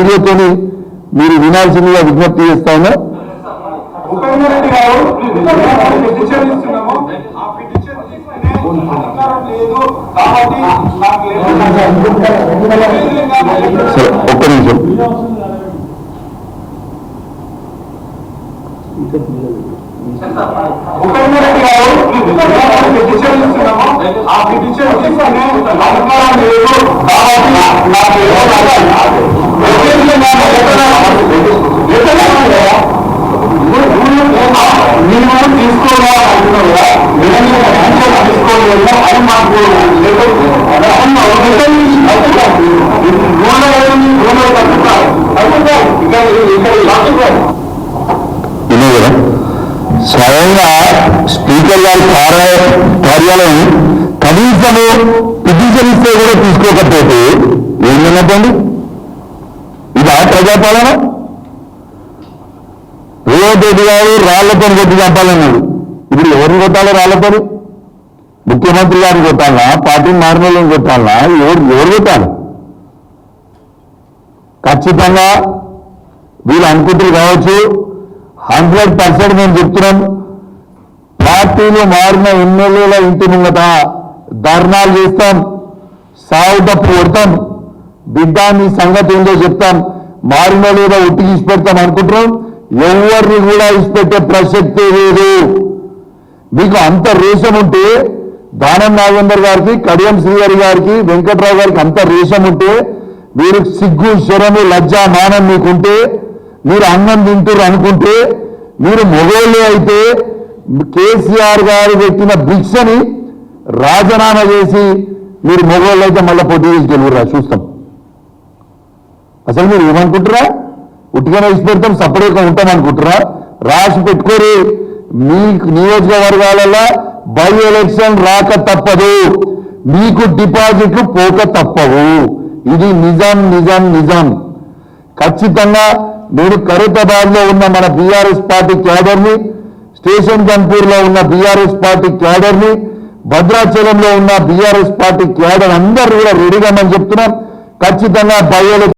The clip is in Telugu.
వీడియోతో మీరు వినాల్సిందిగా విజ్ఞప్తి చేస్తా ఉన్నా. ఒక్క నిమిషం. స్వయంగా స్పీకర్ గారి కార్యాలయం కనీసము పిటిషన్ ఇస్తే కూడా తీసుకోకపోతే ఏం విన్నట్టండి? ఇదా ప్రజాపాలన? రేవంత్ రెడ్డి గారు రాళ్లతో కొట్టి చంపాలన్నాడు. ఇప్పుడు ఎవరిని కొట్టాలో రాళ్లతో? ముఖ్యమంత్రి గారిని కొట్టాలా? పార్టీ మారినోళ్ళని కొట్టాలా? ఎవరు కొట్టాలి? ఖచ్చితంగా వీళ్ళు అనుకుంటారు కావచ్చు. 100% మేము చెప్తున్నాం, పార్టీలు మారిన ఎమ్మెల్యేల ఇంటి ముంగట ధర్నాలు చేస్తాం, సాగు తప్పు కొడతాం, బిడ్డ నీ సంగతి ఏందో చెప్తాం, మారిన లేదా ఉట్టికి ఇచ్చిపెడతాం అనుకుంటున్నాం. ఎవరిని కూడా ఇచ్చిపెట్టే ప్రసక్తే లేదు. మీకు అంత రేషం ఉంటే దానం నాగేందర్ గారికి, కడియం శ్రీహరి గారికి, వెంకట్రావు గారికి అంత రేషం ఉంటే, మీరు సిగ్గు శరము లజ్జ మానం మీకుంటే, మీరు అన్నం తింటారు అనుకుంటే, మీరు మొగోళ్ళు అయితే కేసీఆర్ గారు పెట్టిన భిక్షని రాజీనామా చేసి మీరు మొగోళ్ళు అయితే మళ్ళీ పోటీ చేసి గెలువురా చూస్తాం. అసలు మీరు ఏమనుకుంటారా? ఉట్టిగానే ఇచ్చి పెడతాం, సపరేట్గా ఉంటాం అనుకుంటారా? రాసి పెట్టుకోరు. మీ నియోజకవర్గాలలో బై ఎలక్షన్ రాక తప్పదు, మీకు డిపాజిట్లు పోక తప్పవు. ఇది నిజం నిజం నిజం. ఖచ్చితంగా నేను ఖైరతాబాద్ లో ఉన్న మన బీఆర్ఎస్ పార్టీ క్యాడర్ని, స్టేషన్ గన్పూర్లో ఉన్న బీఆర్ఎస్ పార్టీ క్యాడర్ని, భద్రాచలంలో ఉన్న బీఆర్ఎస్ పార్టీ క్యాడర్ అందరూ కూడా రెడీగా మనం చెప్తున్నాం. ఖచ్చితంగా బై